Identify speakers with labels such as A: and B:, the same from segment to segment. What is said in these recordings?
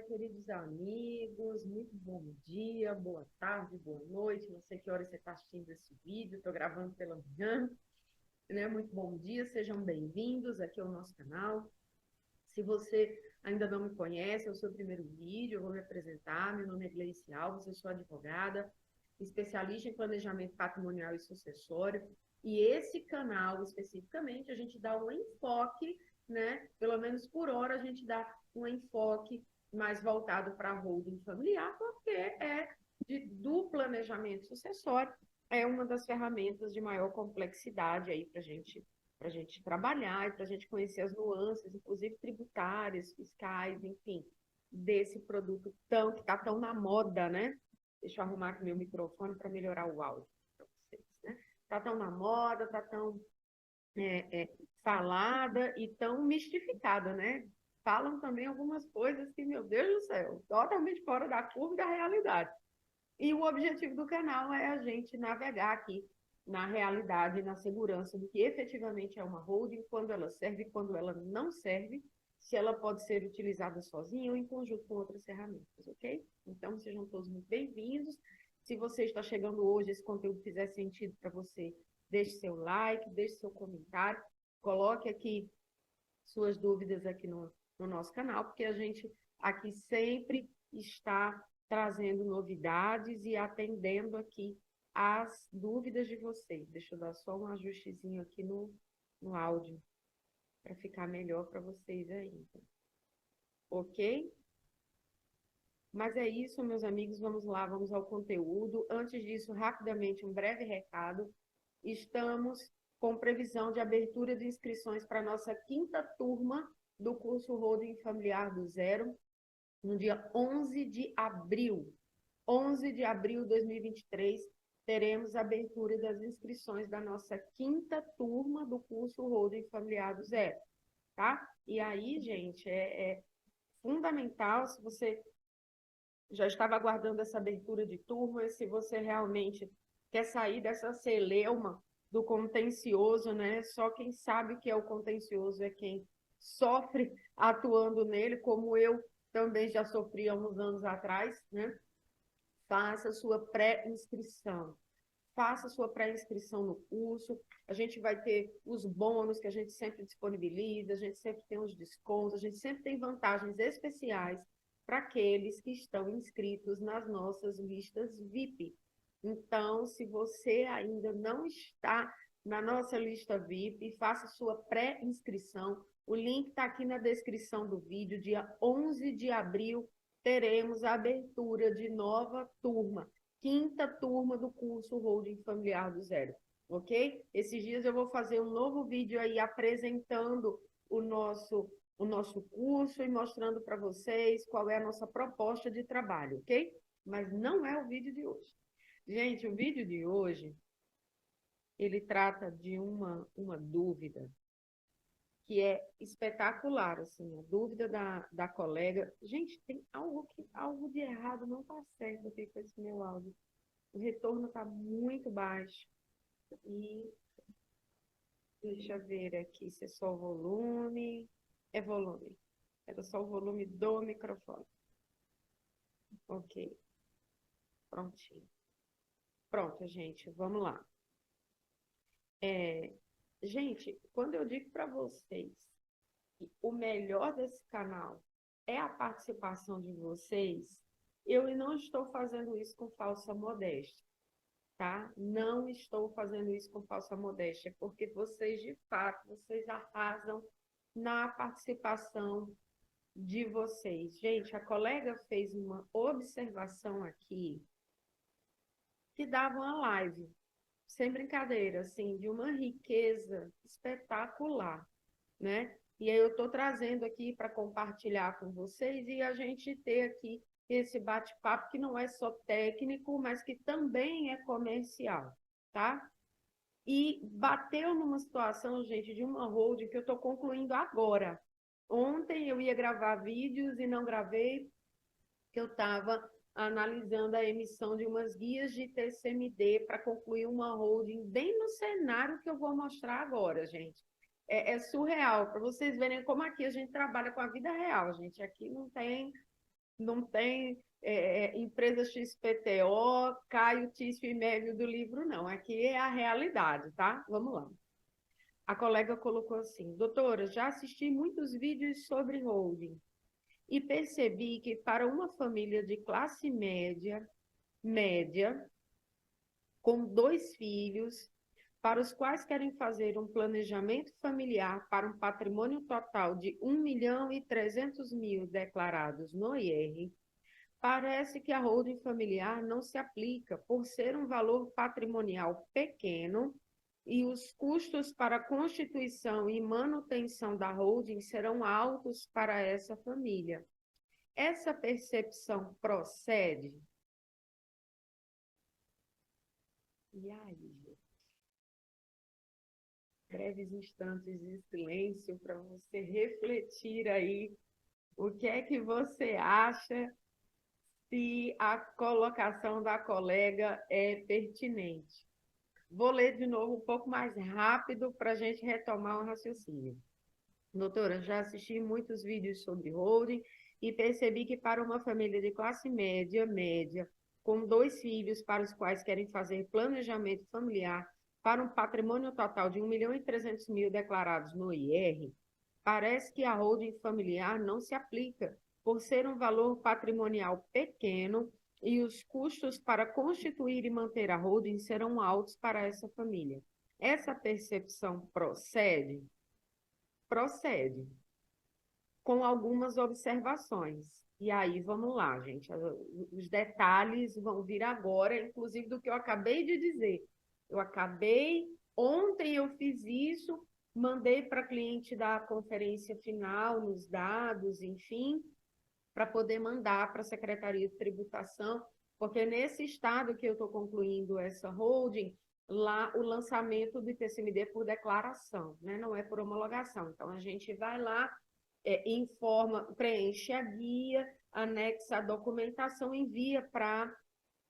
A: queridos amigos, muito bom dia, boa tarde, boa noite, não sei que hora você está assistindo esse vídeo, estou gravando pela manhã, né? Muito bom dia, sejam bem-vindos aqui ao nosso canal. Se você ainda não me conhece, é o seu primeiro vídeo, eu vou me apresentar, meu nome é Gleice Alves, eu sou advogada, especialista em planejamento patrimonial e sucessório, e esse canal, especificamente, a gente dá um enfoque, né? Pelo menos por hora, a gente dá um enfoque mais voltado para a holding familiar, porque do planejamento sucessório, é uma das ferramentas de maior complexidade aí para a gente trabalhar e para a gente conhecer as nuances, inclusive tributárias, fiscais, enfim, desse produto que está tão na moda, né? Deixa eu arrumar aqui meu microfone para melhorar o áudio para vocês, né? Está tão na moda, está tão falada e tão mistificada, né? Falam também algumas coisas que, meu Deus do céu, totalmente fora da curva da realidade. E o objetivo do canal é a gente navegar aqui na realidade, na segurança do que efetivamente é uma holding, quando ela serve e quando ela não serve, se ela pode ser utilizada sozinha ou em conjunto com outras ferramentas, ok? Então, sejam todos muito bem-vindos. Se você está chegando hoje, esse conteúdo fizer sentido para você, deixe seu like, deixe seu comentário, coloque aqui suas dúvidas aqui no nosso canal, porque a gente aqui sempre está trazendo novidades e atendendo aqui as dúvidas de vocês. Deixa eu dar só um ajustezinho aqui no áudio, para ficar melhor para vocês ainda. Ok? Mas é isso, meus amigos, vamos lá, vamos ao conteúdo. Antes disso, rapidamente, um breve recado. Estamos com previsão de abertura de inscrições para a nossa quinta turma do curso Holding Familiar do Zero, no dia 11 de abril. 11 de abril de 2023, teremos a abertura das inscrições da nossa quinta turma do curso Holding Familiar do Zero, tá? E aí, gente, é fundamental, se você já estava aguardando essa abertura de turma, se você realmente quer sair dessa celeuma do contencioso, né? Só quem sabe o que é o contencioso é quem sofre atuando nele, como eu também já sofri há uns anos atrás, né? Faça sua pré-inscrição. Faça sua pré-inscrição no curso. A gente vai ter os bônus que a gente sempre disponibiliza, a gente sempre tem os descontos, a gente sempre tem vantagens especiais para aqueles que estão inscritos nas nossas listas VIP. Então, se você ainda não está na nossa lista VIP, faça sua pré-inscrição. O link está aqui na descrição do vídeo. Dia 11 de abril, teremos a abertura de nova turma. Quinta turma do curso Holding Familiar do Zero, ok? Esses dias eu vou fazer um novo vídeo aí apresentando o nosso curso e mostrando para vocês qual é a nossa proposta de trabalho, ok? Mas não é o vídeo de hoje. Gente, o vídeo de hoje, ele trata de uma dúvida que é espetacular, assim, a dúvida da colega. Gente, tem algo de errado, não está certo aqui com esse meu áudio. O retorno está muito baixo. E deixa eu ver aqui se é só o volume. É volume. Era só o volume do microfone. Ok, prontinho. Pronto, gente, vamos lá. Gente, quando eu digo para vocês que o melhor desse canal é a participação de vocês, eu não estou fazendo isso com falsa modéstia, tá? Não estou fazendo isso com falsa modéstia, porque vocês, de fato, vocês arrasam na participação de vocês. Gente, a colega fez uma observação aqui que dava uma live, sem brincadeira, assim, de uma riqueza espetacular, né? E aí eu estou trazendo aqui para compartilhar com vocês e a gente ter aqui esse bate-papo que não é só técnico, mas que também é comercial, tá? E bateu numa situação, gente, de uma holding que eu estou concluindo agora. Ontem eu ia gravar vídeos e não gravei, que eu estava analisando a emissão de umas guias de TCMD para concluir uma holding bem no cenário que eu vou mostrar agora, gente. É surreal, para vocês verem como aqui a gente trabalha com a vida real, gente. Aqui não tem não tem empresa XPTO, Caio Tício e Médio do livro, não. Aqui é a realidade, tá? Vamos lá. A colega colocou assim: doutora, já assisti muitos vídeos sobre holding e percebi que para uma família de classe média, com 2 filhos, para os quais querem fazer um planejamento familiar para um patrimônio total de 1.300.000 declarados no IR, parece que a holding familiar não se aplica por ser um valor patrimonial pequeno e os custos para constituição e manutenção da holding serão altos para essa família. Essa percepção procede? E aí, breves instantes de silêncio para você refletir aí o que é que você acha, se a colocação da colega é pertinente. Vou ler de novo um pouco mais rápido para a gente retomar o raciocínio. Doutora, já assisti muitos vídeos sobre holding e percebi que para uma família de classe média, com 2 filhos para os quais querem fazer planejamento familiar para um patrimônio total de 1.300.000 declarados no IR, parece que a holding familiar não se aplica, por ser um valor patrimonial pequeno e os custos para constituir e manter a holding serão altos para essa família. Essa percepção procede? Procede, com algumas observações. E aí, vamos lá, gente. Os detalhes vão vir agora, inclusive do que eu acabei de dizer. Ontem eu fiz isso, mandei para a cliente da conferência final, nos dados, enfim, para poder mandar para a Secretaria de Tributação, porque nesse estado que eu estou concluindo essa holding, lá o lançamento do ITCMD é por declaração, né? Não é por homologação. Então, a gente vai lá, informa, preenche a guia, anexa a documentação, envia para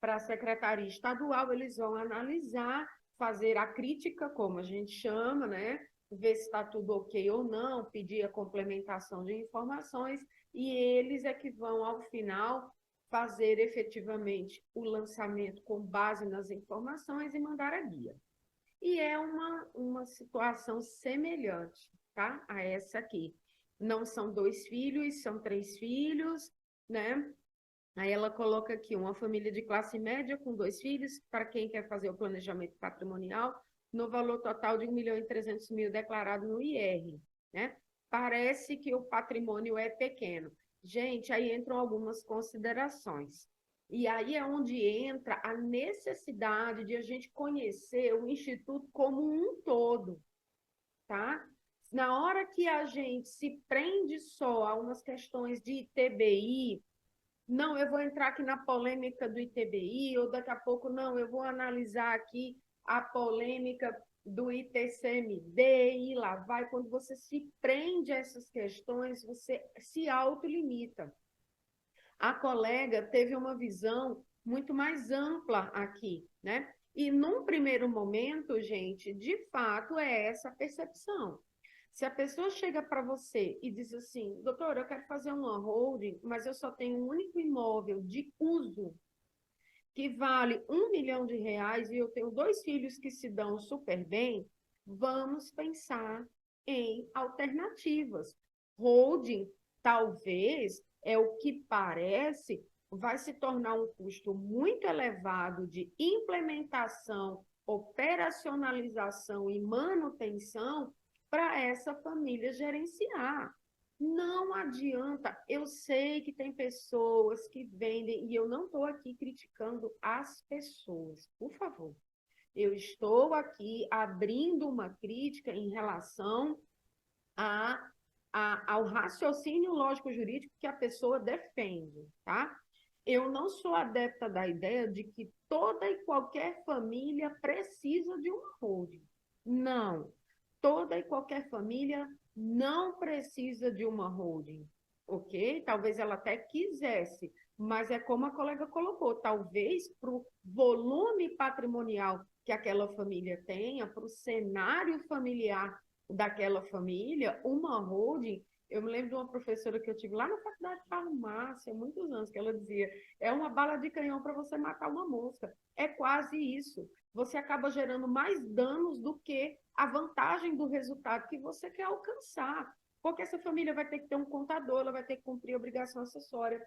A: a Secretaria Estadual, eles vão analisar, fazer a crítica, como a gente chama, né? Ver se está tudo ok ou não, pedir a complementação de informações, e eles é que vão, ao final, fazer efetivamente o lançamento com base nas informações e mandar a guia. E é uma situação semelhante, tá? A essa aqui. Não são 2 filhos, são 3 filhos, né? Aí ela coloca aqui uma família de classe média com 2 filhos, para quem quer fazer o planejamento patrimonial, no valor total de 1.300.000 declarado no IR, né? Parece que o patrimônio é pequeno. Gente, aí entram algumas considerações. E aí é onde entra a necessidade de a gente conhecer o Instituto como um todo, tá? Na hora que a gente se prende só a umas questões de ITBI, não, eu vou entrar aqui na polêmica do ITBI, ou daqui a pouco, não, eu vou analisar aqui a polêmica do ITCMD, e lá vai. Quando você se prende a essas questões, você se autolimita. A colega teve uma visão muito mais ampla aqui, né? E num primeiro momento, gente, de fato é essa percepção. Se a pessoa chega para você e diz assim, doutor, eu quero fazer uma holding, mas eu só tenho um único imóvel de uso que vale R$ 1 milhão e eu tenho 2 filhos que se dão super bem, vamos pensar em alternativas. Holding, talvez, é o que parece, vai se tornar um custo muito elevado de implementação, operacionalização e manutenção para essa família gerenciar. Não adianta, eu sei que tem pessoas que vendem, e eu não estou aqui criticando as pessoas, por favor. Eu estou aqui abrindo uma crítica em relação ao raciocínio lógico-jurídico que a pessoa defende, tá? Eu não sou adepta da ideia de que toda e qualquer família precisa de uma holding. Não. Toda e qualquer família não precisa de uma holding, ok? Talvez ela até quisesse, mas é como a colega colocou, talvez para o volume patrimonial que aquela família tenha, para o cenário familiar daquela família, uma holding, Eu me lembro de uma professora que eu tive lá na faculdade de farmácia, há muitos anos, que ela dizia, é uma bala de canhão para você matar uma mosca. É quase isso. Você acaba gerando mais danos do que a vantagem do resultado que você quer alcançar. Porque essa família vai ter que ter um contador, ela vai ter que cumprir obrigação acessória.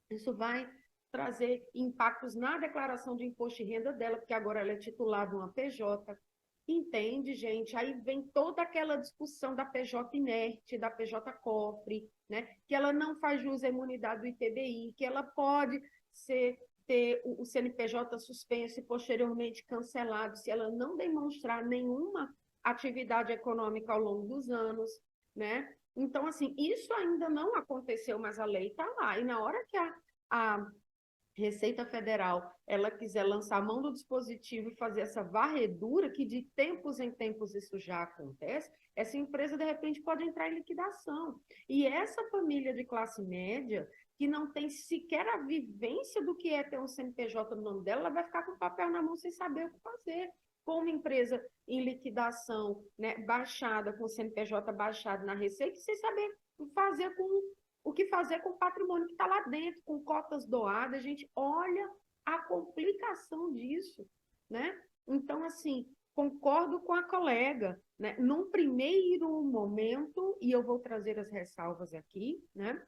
A: Isso vai trazer impactos na declaração de imposto de renda dela, porque agora ela é titular de uma PJ. Entende, gente? Aí vem toda aquela discussão da PJ inerte, da PJ cofre, né? Que ela não faz jus à imunidade do ITBI, que ela pode ter o CNPJ suspenso e posteriormente cancelado se ela não demonstrar nenhuma atividade econômica ao longo dos anos, né? Então, assim, isso ainda não aconteceu, mas a lei está lá. E na hora que a Receita Federal ela quiser lançar a mão do dispositivo e fazer essa varredura, que de tempos em tempos isso já acontece, essa empresa, de repente, pode entrar em liquidação. E essa família de classe média, que não tem sequer a vivência do que é ter um CNPJ no nome dela, ela vai ficar com o papel na mão sem saber o que fazer. Com uma empresa em liquidação, né, baixada, com o CNPJ baixado na Receita, sem saber fazer o que fazer com o patrimônio que está lá dentro, com cotas doadas, a gente olha a complicação disso, né? Então, assim, concordo com a colega, né? Num primeiro momento, e eu vou trazer as ressalvas aqui, né?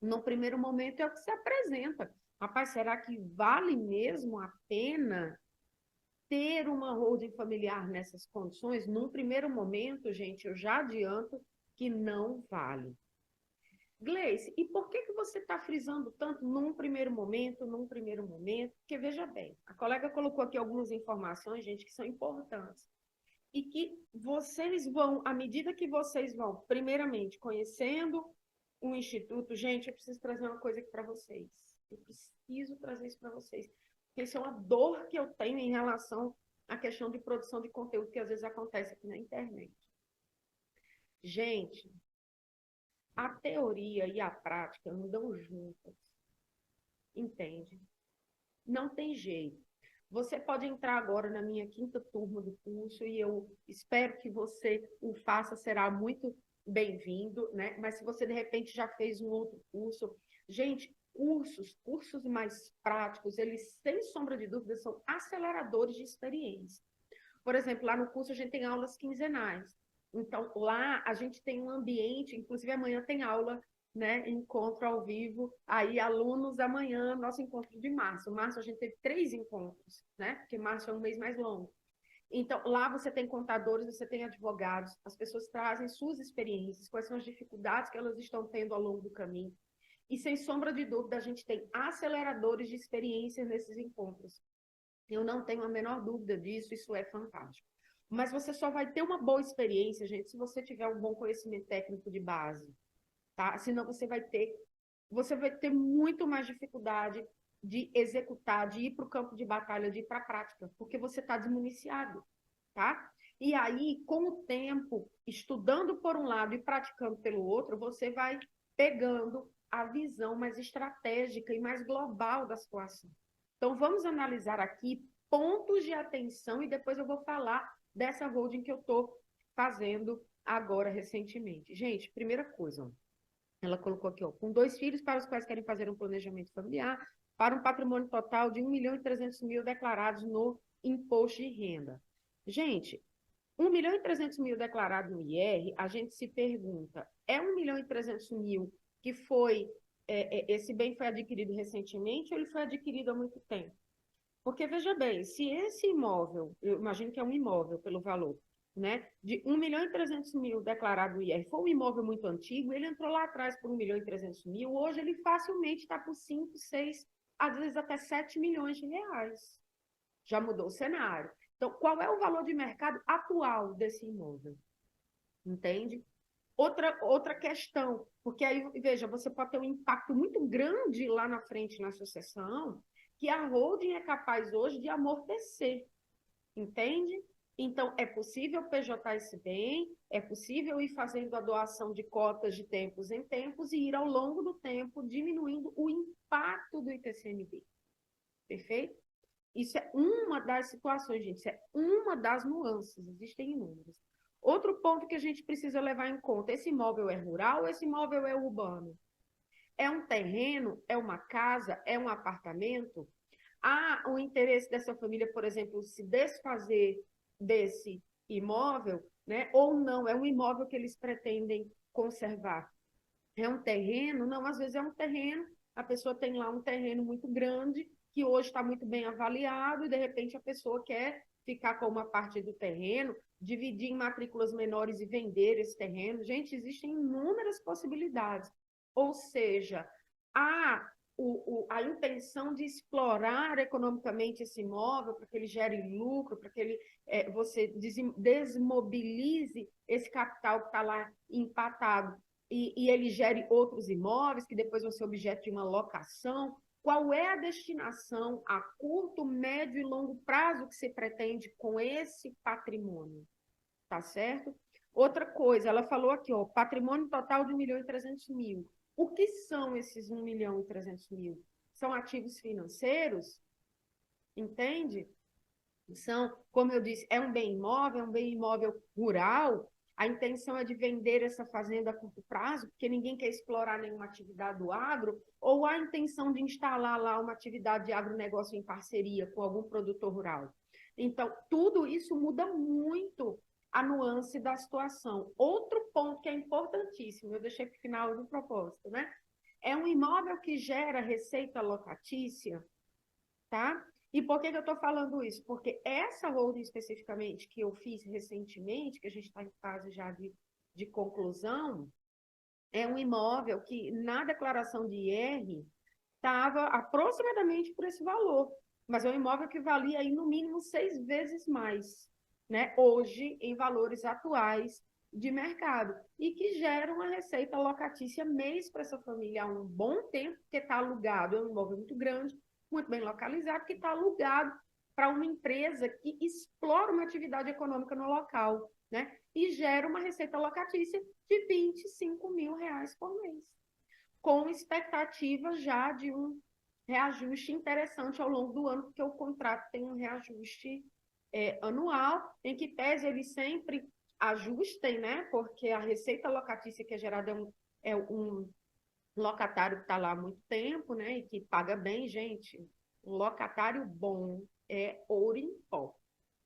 A: No primeiro momento é o que se apresenta. Rapaz, será que vale mesmo a pena ter uma holding familiar nessas condições? Num primeiro momento, gente, eu já adianto que não vale. Gleice, e por que você está frisando tanto num primeiro momento, num primeiro momento? Porque, veja bem, a colega colocou aqui algumas informações, gente, que são importantes. E que vocês vão, à medida que vocês vão, primeiramente, conhecendo o Instituto, gente, eu preciso trazer uma coisa aqui para vocês. Eu preciso trazer isso para vocês. Porque isso é uma dor que eu tenho em relação à questão de produção de conteúdo que às vezes acontece aqui na internet. Gente, a teoria e a prática andam juntas, entende? Não tem jeito. Você pode entrar agora na minha 5ª turma do curso e eu espero que você o faça, será muito bem-vindo, né? Mas se você de repente já fez um outro curso, gente, cursos mais práticos, eles sem sombra de dúvida são aceleradores de experiência. Por exemplo, lá no curso a gente tem aulas quinzenais. Então, lá a gente tem um ambiente, inclusive amanhã tem aula, né, encontro ao vivo, aí alunos amanhã, nosso encontro de março. Março a gente teve 3 encontros, né, porque março é um mês mais longo. Então, lá você tem contadores, você tem advogados, as pessoas trazem suas experiências, quais são as dificuldades que elas estão tendo ao longo do caminho. E, sem sombra de dúvida, a gente tem aceleradores de experiências nesses encontros. Eu não tenho a menor dúvida disso, isso é fantástico. Mas você só vai ter uma boa experiência, gente, se você tiver um bom conhecimento técnico de base, tá? Senão você vai ter muito mais dificuldade de executar, de ir para o campo de batalha, de ir para a prática, porque você está desmuniciado, tá? E aí, com o tempo, estudando por um lado e praticando pelo outro, você vai pegando a visão mais estratégica e mais global da situação. Então, vamos analisar aqui pontos de atenção e depois eu vou falar dessa holding que eu estou fazendo agora recentemente. Gente, primeira coisa, ela colocou aqui, ó, com 2 filhos para os quais querem fazer um planejamento familiar, para um patrimônio total de 1.300.000 declarados no imposto de renda. Gente, 1.300.000 declarado no IR, a gente se pergunta, é 1.300.000 que foi, esse bem foi adquirido recentemente ou ele foi adquirido há muito tempo? Porque, veja bem, se esse imóvel, eu imagino que é um imóvel pelo valor, né, de 1.300.000 declarado no IR, for um imóvel muito antigo, ele entrou lá atrás por 1.300.000, hoje ele facilmente está por 5, 6, às vezes até 7 milhões de reais. Já mudou o cenário. Então, qual é o valor de mercado atual desse imóvel? Entende? Outra questão, porque aí, veja, você pode ter um impacto muito grande lá na frente na sucessão, que a holding é capaz hoje de amortecer, entende? Então, é possível PJ esse bem, é possível ir fazendo a doação de cotas de tempos em tempos e ir ao longo do tempo diminuindo o impacto do ITCMD. Perfeito? Isso é uma das situações, gente, isso é uma das nuances, existem inúmeras. Outro ponto que a gente precisa levar em conta, esse imóvel é rural ou esse imóvel é urbano? É um terreno, é uma casa, é um apartamento? Há o interesse dessa família, por exemplo, se desfazer desse imóvel, né? Ou não, é um imóvel que eles pretendem conservar. É um terreno? Não, às vezes é um terreno, a pessoa tem lá um terreno muito grande, que hoje está muito bem avaliado, e de repente a pessoa quer ficar com uma parte do terreno, dividir em matrículas menores e vender esse terreno. Gente, existem inúmeras possibilidades. Ou seja, há a intenção de explorar economicamente esse imóvel para que ele gere lucro, para que ele, você desmobilize esse capital que está lá empatado e ele gere outros imóveis que depois vão ser objeto de uma locação. Qual é a destinação a curto, médio e longo prazo que se pretende com esse patrimônio? Tá certo? Outra coisa, ela falou aqui, ó, patrimônio total de 1.300.000. O que são esses 1.300.000? São ativos financeiros? Entende? São, como eu disse, é um bem imóvel rural. A intenção é de vender essa fazenda a curto prazo, porque ninguém quer explorar nenhuma atividade do agro, ou a intenção de instalar lá uma atividade de agronegócio em parceria com algum produtor rural. Então, tudo isso muda muito a nuance da situação. Outro ponto que é importantíssimo, eu deixei para o final do propósito, né? É um imóvel que gera receita locatícia, tá? E por que eu estou falando isso? Porque essa holding especificamente que eu fiz recentemente, que a gente está em fase já de conclusão, é um imóvel que na declaração de IR estava aproximadamente por esse valor, mas é um imóvel que valia aí no mínimo 6 vezes mais, né? Hoje, em valores atuais de mercado, e que gera uma receita locatícia mês para essa família há um bom tempo, porque está alugado, é um imóvel muito grande, muito bem localizado, que está alugado para uma empresa que explora uma atividade econômica no local, né? E gera uma receita locatícia de R$ 25.000 por mês, com expectativa já de um reajuste interessante ao longo do ano, porque o contrato tem um reajuste anual, em que pese eles sempre ajustem, né? Porque a receita locatícia que é gerada é um locatário que está lá há muito tempo, né? E que paga bem, gente. Um locatário bom é ouro em pó.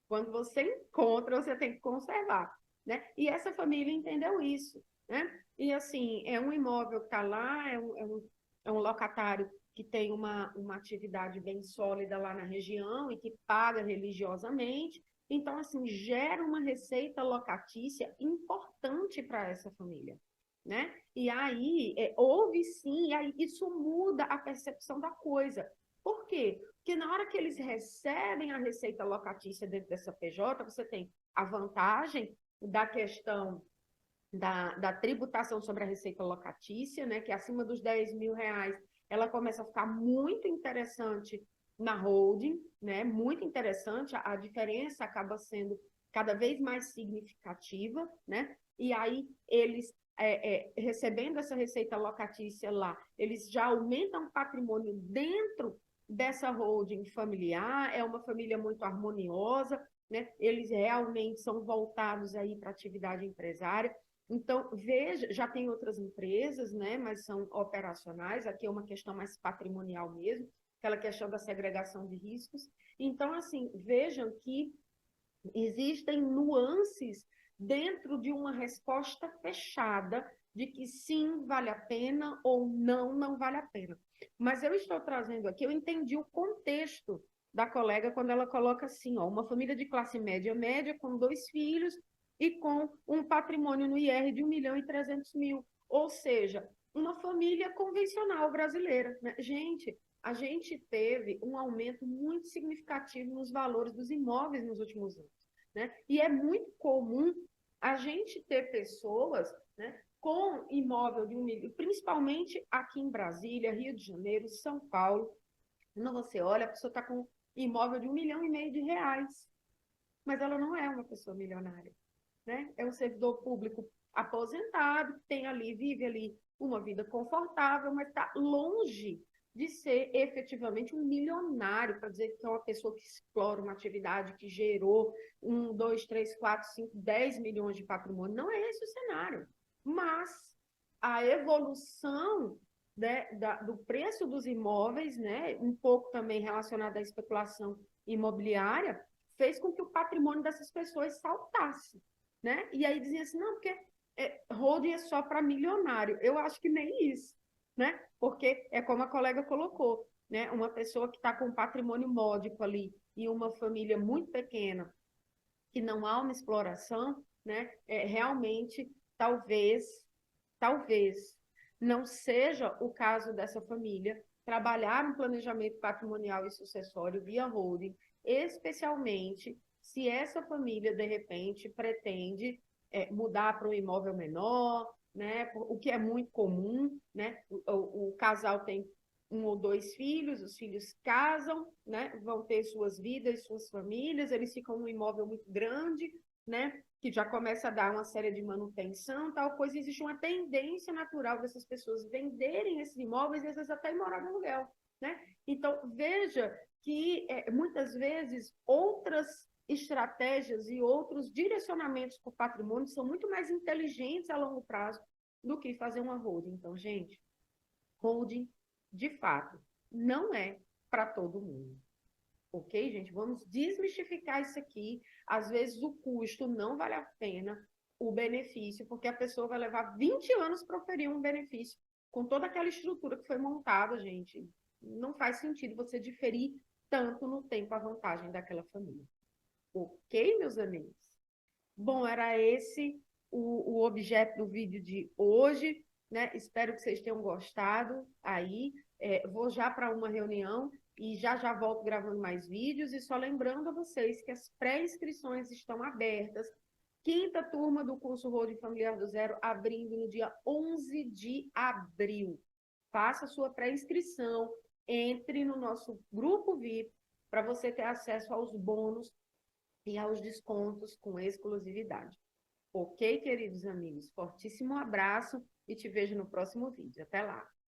A: Quando você encontra, você tem que conservar, né? E essa família entendeu isso, né? E assim, é um imóvel que está lá, é um locatário que tem uma atividade bem sólida lá na região e que paga religiosamente. Então, assim, gera uma receita locatícia importante para essa família, né? E aí, houve sim, e aí isso muda a percepção da coisa. Por quê? Porque na hora que eles recebem a receita locatícia dentro dessa PJ, você tem a vantagem da questão da tributação sobre a receita locatícia, né, que acima dos R$ 10.000, ela começa a ficar muito interessante na holding, né, muito interessante, a diferença acaba sendo cada vez mais significativa, né, e aí eles recebendo essa receita locatícia lá, eles já aumentam o patrimônio dentro dessa holding familiar, é uma família muito harmoniosa, né? Eles realmente são voltados aí para a atividade empresária. Então, veja, já tem outras empresas, né, mas são operacionais, aqui é uma questão mais patrimonial mesmo, aquela questão da segregação de riscos. Então, assim, vejam que existem nuances dentro de uma resposta fechada de que sim, vale a pena ou não, não vale a pena. Mas eu estou trazendo aqui, eu entendi o contexto da colega quando ela coloca assim, ó, uma família de classe média com 2 filhos e com um patrimônio no IR de 1.300.000, ou seja, uma família convencional brasileira, né? Gente, a gente teve um aumento muito significativo nos valores dos imóveis nos últimos anos, né? E é muito comum a gente ter pessoas, né, com imóvel de 1 milhão, principalmente aqui em Brasília, Rio de Janeiro, São Paulo. Quando você olha, a pessoa está com imóvel de R$ 1,5 milhão, mas ela não é uma pessoa milionária, né? É um servidor público aposentado, que tem ali, vive ali uma vida confortável, mas está longe de ser efetivamente um milionário, para dizer que é uma pessoa que explora uma atividade que gerou 1, 2, 3, 4, 5, 10 milhões de patrimônio. Não é esse o cenário. Mas a evolução, né, do preço dos imóveis, né, um pouco também relacionada à especulação imobiliária, fez com que o patrimônio dessas pessoas saltasse. Né? E aí dizia assim, não, porque holding é só para milionário. Eu acho que nem isso, né? Porque é como a colega colocou, né? Uma pessoa que está com patrimônio módico ali e uma família muito pequena, que não há uma exploração, né? Realmente, talvez não seja o caso dessa família trabalhar um planejamento patrimonial e sucessório via holding, especialmente se essa família, de repente, pretende mudar para um imóvel menor, né? O que é muito comum, né? O casal tem 1 ou 2 filhos, os filhos casam, né? Vão ter suas vidas, suas famílias, eles ficam num imóvel muito grande, né? Que já começa a dar uma série de manutenção, tal coisa. Existe uma tendência natural dessas pessoas venderem esses imóveis e às vezes até morar no aluguel, né? Então, veja que muitas vezes outras estratégias e outros direcionamentos para o patrimônio são muito mais inteligentes a longo prazo do que fazer uma holding. Então, gente, holding, de fato, não é para todo mundo. Ok, gente? Vamos desmistificar isso aqui. Às vezes o custo não vale a pena o benefício, porque a pessoa vai levar 20 anos para oferir um benefício com toda aquela estrutura que foi montada, gente. Não faz sentido você diferir tanto no tempo a vantagem daquela família. Ok, meus amigos? Bom, era esse o objeto do vídeo de hoje, né? Espero que vocês tenham gostado aí. Vou já para uma reunião e já volto gravando mais vídeos. E só lembrando a vocês que as pré-inscrições estão abertas. Quinta turma do curso Holding Familiar do Zero, abrindo no dia 11 de abril. Faça a sua pré-inscrição, entre no nosso grupo VIP para você ter acesso aos bônus e aos descontos com exclusividade. Ok, queridos amigos? Fortíssimo abraço e te vejo no próximo vídeo. Até lá!